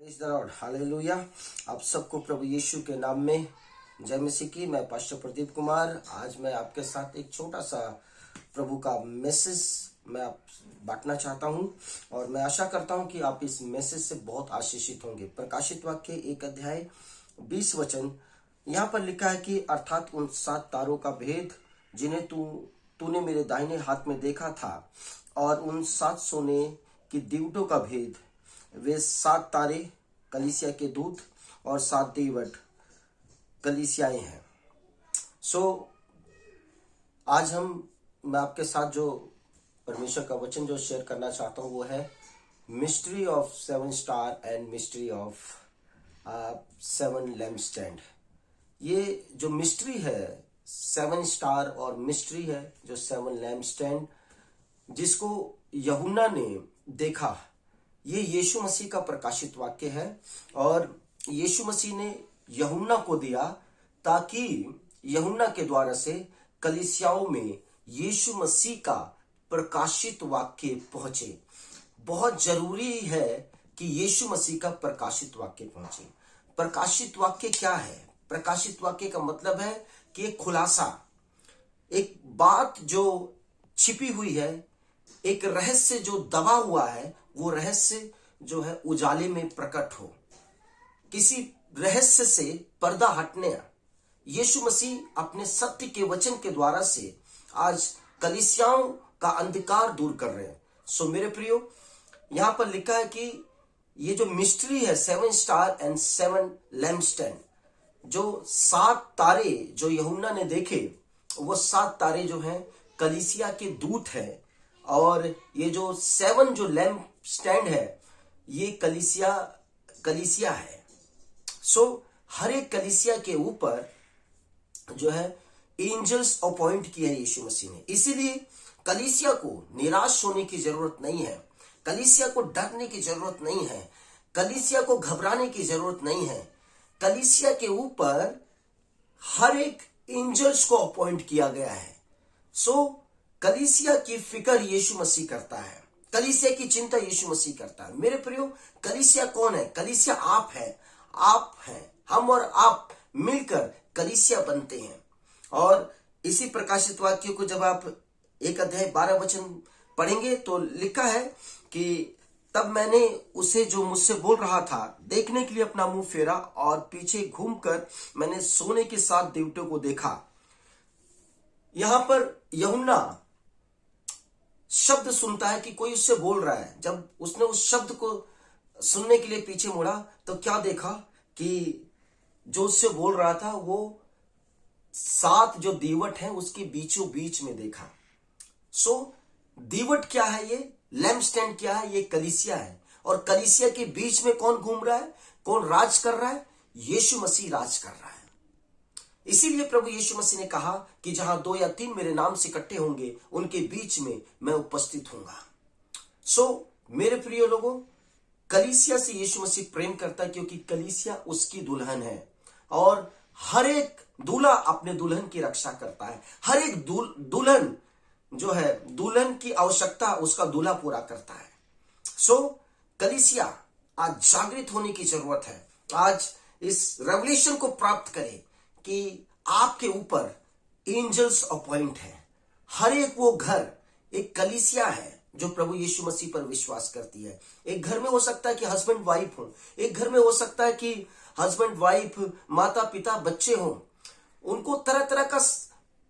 Praise the Lord, hallelujah. आप सबको प्रभु यीशु के नाम में जय मसीह की। मैं पास्टर प्रदीप कुमार। आज मैं आपके साथ एक छोटा सा प्रभु का मैसेज मैं आप बांटना चाहता हूं और मैं आशा करता हूं कि आप इस मैसेज से बहुत आशीषित होंगे। प्रकाशित वाक्य 1 अध्याय 20 वचन यहाँ पर लिखा है कि अर्थात उन 7 तारों का भेद जिन्हें तूने मेरे दाहिने हाथ में देखा था, और उन 7 सोने की दीवटों का भेद। वे 7 तारे कलीसिया के दूत और 7 दीवट कलीसियाएं हैं। आज मैं आपके साथ जो परमेश्वर का वचन जो शेयर करना चाहता हूं वो है mystery of 7 star and mystery of 7 lamp stand. ये जो मिस्ट्री है 7 स्टार और मिस्ट्री है जो 7 लैम्प स्टैंड, जिसको यूहन्ना ने देखा, ये यीशु मसीह का प्रकाशित वाक्य है और यीशु मसीह ने यूहन्ना को दिया ताकि यूहन्ना के द्वारा से कलीसियाओं में यीशु मसीह का प्रकाशित वाक्य पहुंचे। बहुत जरूरी है कि यीशु मसीह का प्रकाशित वाक्य पहुंचे। प्रकाशित वाक्य क्या है? प्रकाशित वाक्य का मतलब है कि एक खुलासा, एक बात जो छिपी हुई है, एक रहस्य जो दबा हुआ है, वो रहस्य जो है उजाले में प्रकट हो। किसी रहस्य से पर्दा हटने यीशु मसीह अपने सत्य के वचन के द्वारा से आज कलीसियाओं का अंधकार दूर कर रहे हैं। मेरे प्रियो, यहां पर लिखा है कि ये जो मिस्ट्री है 7 स्टार एंड 7 लैम्प स्टैंड, जो 7 तारे जो यूहन्ना ने देखे, वो 7 तारे जो हैं कलीसिया के दूत हैं, और ये जो 7 जो लैम्प स्टैंड है ये कलीसिया है। हर एक कलीसिया के ऊपर जो है एंजल्स अपॉइंट किया है यीशु मसीह ने। इसीलिए कलीसिया को निराश होने की जरूरत नहीं है, कलीसिया को डरने की जरूरत नहीं है, कलीसिया को घबराने की जरूरत नहीं है। कलीसिया के ऊपर हर एक एंजल्स को अपॉइंट किया गया है। कलीसिया की फिक्र यीशु मसीह करता है, कलीसिया की चिंता यीशु मसीह करता है। मेरे प्रियो, कलीसिया कौन है? कलीसिया आप हैं, हम और आप मिलकर कलीसिया बनते हैं। और इसी प्रकाशित वाक्य को जब आप 1 अध्याय 12 वचन पढ़ेंगे तो लिखा है कि तब मैंने उसे जो मुझसे बोल रहा था देखने के लिए अपना मुंह फेरा, और पीछे घूमकर मैंने सोने के 7 दीवटों को देखा। यहां पर यूहन्ना शब्द सुनता है कि कोई उससे बोल रहा है। जब उसने उस शब्द को सुनने के लिए पीछे मुड़ा तो क्या देखा कि जो उससे बोल रहा था वो 7 जो दीवट है उसके बीचों बीच में देखा। दीवट क्या है? ये लैम्प स्टैंड क्या है? ये कलीसिया है। और कलीसिया के बीच में कौन घूम रहा है, कौन राज कर रहा है? यीशु मसीह राज कर रहा है। इसीलिए प्रभु यीशु मसीह ने कहा कि जहां 2 या 3 मेरे नाम से इकट्ठे होंगे उनके बीच में मैं उपस्थित होऊंगा। मेरे प्रिय लोगों, कलीसिया से यीशु मसीह प्रेम करता है क्योंकि कलीसिया उसकी दुल्हन है, और हर एक दूल्हा अपने दुल्हन की रक्षा करता है। हर एक दुल्हन जो है, दुल्हन की आवश्यकता उसका दूल्हा पूरा करता है। कलीसिया आज जागृत होने की जरूरत है। आज इस रेवलेशन को प्राप्त करें कि आपके ऊपर एंजल्स अपॉइंट है। हर एक वो घर एक कलीसिया है जो प्रभु यीशु मसीह पर विश्वास करती है। एक घर में हो सकता है कि हस्बैंड वाइफ हो, एक घर में हो सकता है कि हस्बैंड वाइफ, माता पिता, बच्चे हों। उनको तरह तरह का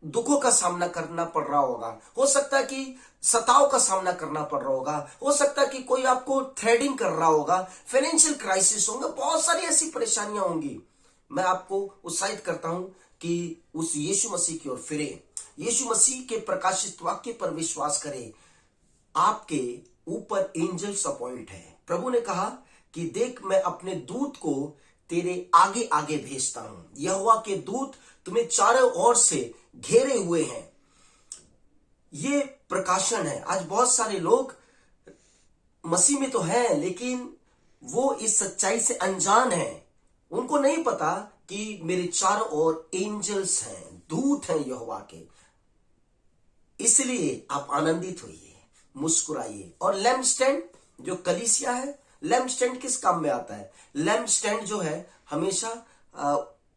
दुखों का सामना करना पड़ रहा होगा। हो सकता है कि सताव का सामना करना पड़ रहा होगा। हो सकता है कि कोई आपको थ्रेडिंग कर रहा होगा, फाइनेंशियल क्राइसिस होंगे, बहुत सारी ऐसी परेशानियां होंगी। मैं आपको उत्साहित करता हूं कि उस यीशु मसीह की ओर फिरे, यीशु मसीह के प्रकाशित वाक्य पर विश्वास करें। आपके ऊपर एंजल्स अपॉइंट है। प्रभु ने कहा कि देख, मैं अपने दूत को तेरे आगे आगे भेजता हूं। यहोवा के दूत तुम्हें चारों ओर से घेरे हुए हैं। ये प्रकाशन है। आज बहुत सारे लोग मसीह में तो हैं, लेकिन वो इस सच्चाई से अनजान हैं। उनको नहीं पता कि मेरे चारों ओर एंजल्स हैं, दूत हैं यहोवा के। इसलिए आप आनंदित होइए, मुस्कुराइए। और लैम्प स्टैंड जो कलीसिया है लैंप स्टैंड किस काम में आता है? लैंप स्टैंड जो है हमेशा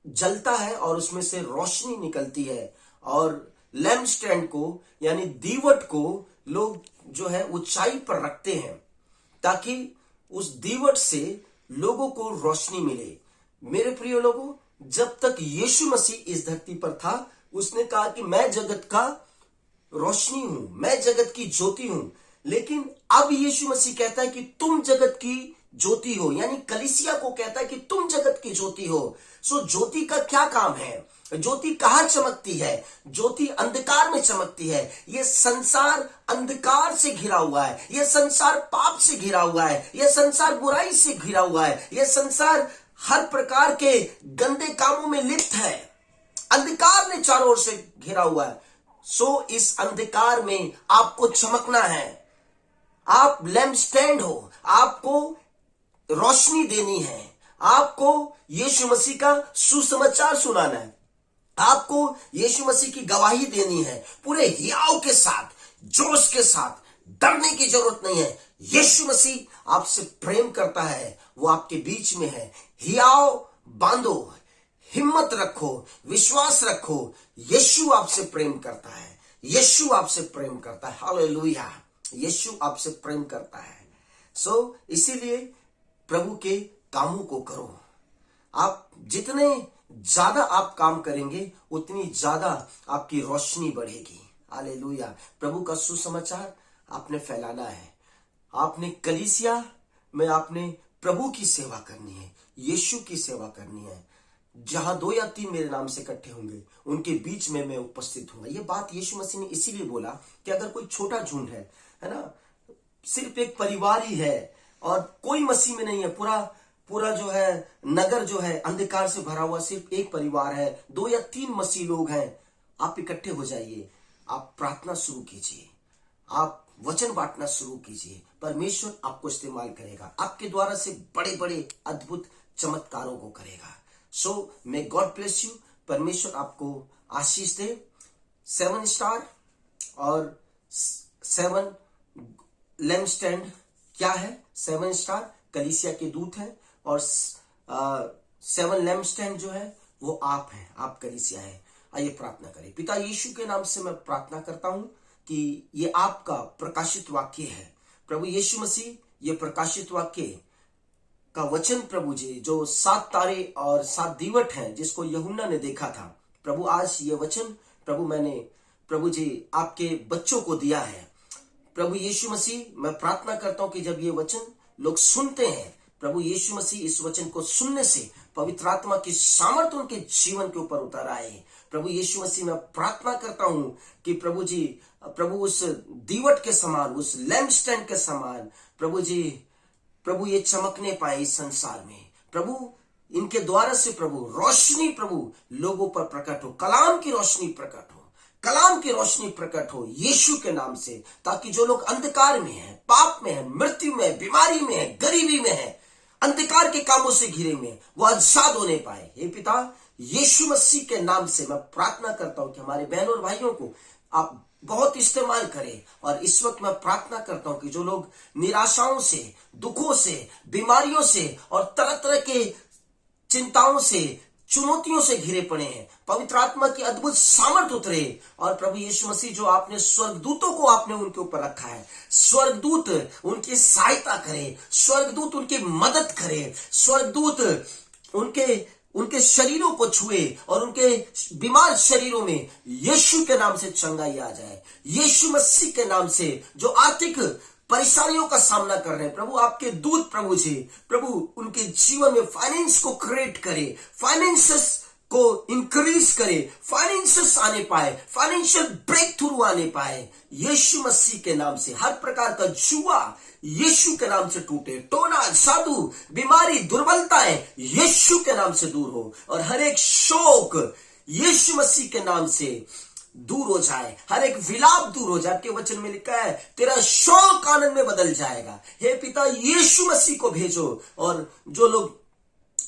जलता है और उसमें से रोशनी निकलती है, और लैंप स्टैंड को यानी दीवट को लोग जो है ऊंचाई पर रखते हैं ताकि उस दीवट से लोगों को रोशनी मिले। मेरे प्रिय लोगों, जब तक यीशु मसीह इस धरती पर था, उसने कहा कि मैं जगत का रोशनी हूं, मैं जगत की ज्योति हूं। लेकिन अब यीशु मसीह कहता है कि तुम जगत की ज्योति हो, यानी कलीसिया को कहता है कि तुम जगत की ज्योति हो। सो ज्योति का क्या काम है? ज्योति कहां चमकती है? ज्योति अंधकार में चमकती है। यह संसार अंधकार से घिरा हुआ है, यह संसार पाप से घिरा हुआ है, यह संसार बुराई से घिरा हुआ है, यह संसार हर प्रकार के गंदे कामों में लिप्त है। अंधकार ने चारों ओर से घिरा हुआ है। सो इस अंधकार में आपको चमकना है। आप लैंप स्टैंड हो, आपको रोशनी देनी है, आपको यीशु मसीह का सुसमाचार सुनाना है, आपको यीशु मसीह की गवाही देनी है पूरे हियाव के साथ, जोश के साथ। डरने की जरूरत नहीं है। यीशु मसीह आपसे प्रेम करता है, वो आपके बीच में है। हियाव बांधो, हिम्मत रखो, विश्वास रखो। यीशु आपसे प्रेम करता है, यीशु आपसे प्रेम करता है। हालेलुया, यीशु आपसे प्रेम करता है। सो इसीलिए प्रभु के कामों को करो। आप जितने ज्यादा आप काम करेंगे उतनी ज्यादा आपकी रोशनी बढ़ेगी। हालेलुया। प्रभु का सुसमाचार आपने फैलाना है। आपने कलीसिया में आपने प्रभु की सेवा करनी है, यीशु की सेवा करनी है। जहां 2 या 3 मेरे नाम से इकट्ठे होंगे उनके बीच में मैं उपस्थित हूंगा। ये बात यीशु मसीह ने इसीलिए बोला कि अगर कोई छोटा झुंड है ना, सिर्फ एक परिवार ही है और कोई मसीह में नहीं है, पूरा जो है नगर जो है अंधकार से भरा हुआ, सिर्फ एक परिवार है, 2 या 3 मसीह लोग हैं, आप इकट्ठे हो जाइए, आप प्रार्थना शुरू कीजिए, आप वचन बांटना शुरू कीजिए। परमेश्वर आपको इस्तेमाल करेगा, आपके द्वारा से बड़े बड़े अद्भुत चमत्कारों को करेगा। सो मे गॉड ब्लेस यू। परमेश्वर आपको आशीष दे। 7 स्टार और 7 लैंप स्टैंड क्या है? 7 स्टार कलीसिया के दूत हैं और 7 लैंप स्टैंड जो है वो आप हैं, आप कलीसिया है। आइए प्रार्थना करें। पिता यीशु के नाम से मैं प्रार्थना करता हूं कि ये आपका प्रकाशित वाक्य है प्रभु यीशु मसीह। ये प्रकाशित वाक्य का वचन प्रभु जी, जो 7 तारे और 7 दीवट हैं जिसको यूहन्ना ने देखा था, प्रभु आज ये वचन प्रभु मैंने प्रभु जी आपके बच्चों को दिया है। प्रभु यीशु मसीह, मैं प्रार्थना करता हूं कि जब ये वचन लोग सुनते हैं, प्रभु यीशु मसीह इस वचन को सुनने से पवित्र आत्मा की सामर्थ्य उनके जीवन के ऊपर उतर आए। प्रभु यीशु मसीह, मैं प्रार्थना करता हूं कि प्रभु जी, प्रभु उस दीवट के समान, उस लैंप स्टैंड के समान प्रभु जी, प्रभु ये चमकने पाए इस संसार में। प्रभु इनके द्वारा से प्रभु रोशनी प्रभु लोगों पर प्रकट हो, कलाम की रोशनी प्रकट हो, कलाम की रोशनी प्रकट हो यीशु के नाम से, ताकि जो लोग अंधकार में हैं, पाप में हैं, मृत्यु में, बीमारी में हैं, गरीबी में हैं, अंधकार के कामों से घिरे में, वो आजाद होने पाए। हे पिता, यीशु मसीह के नाम से मैं प्रार्थना करता हूं कि हमारे बहनों और भाइयों को आप बहुत इस्तेमाल करें। और इस वक्त मैं प्रार्थना करता हूं कि जो लोग निराशाओं से, दुखों से, बीमारियों से और तरह तरह के चिंताओं से, चुनौतियों से घिरे पड़े हैं, पवित्र आत्मा की अद्भुत सामर्थ्य उतरे। और प्रभु यीशु मसीह, जो आपने स्वर्गदूतों को आपने उनके ऊपर रखा है, स्वर्गदूत उनकी सहायता करे, स्वर्गदूत उनकी मदद करे, स्वर्गदूत उनके शरीरों को छुए और उनके बीमार शरीरों में यीशु के नाम से चंगाई आ जाए। यीशु मसीह के नाम से जो आर्थिक परेशानियों का सामना कर रहे हैं, प्रभु आपके दूत प्रभु जी, प्रभु उनके जीवन में फाइनेंस को क्रिएट करे, फाइनेंसेस को इंक्रीज करे, फाइनेंसेस आने पाए, फाइनेंशियल ब्रेक थ्रू आने पाए। यीशु मसीह के नाम से हर प्रकार का जुआ यीशु के नाम से टूटे, टोना, जादू, बीमारी, दुर्बलताएं यीशु के नाम से दूर हो, और हर एक शोक यीशु मसीह के नाम से दूर हो जाए, हर एक विलाप दूर हो जाए। आपके वचन में लिखा है, तेरा शोक आनंद में बदल जाएगा। हे पिता, यीशु मसीह को भेजो, और जो लोग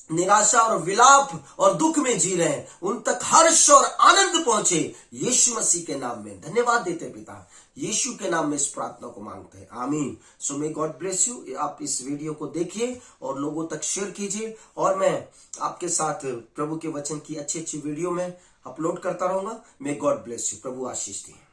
निराशा और विलाप और दुख में जी रहे हैं, उन तक हर्ष और आनंद पहुंचे यीशु मसीह के नाम में। धन्यवाद देते पिता, यीशु के नाम में इस प्रार्थना को मांगते हैं, आमीन। सो मे गॉड ब्लेस यू। आप इस वीडियो को देखिए और लोगों तक शेयर कीजिए, और मैं आपके साथ प्रभु के वचन की अच्छी अच्छी वीडियो में अपलोड करता रहूंगा। May God bless you. Prabhu Ashish they.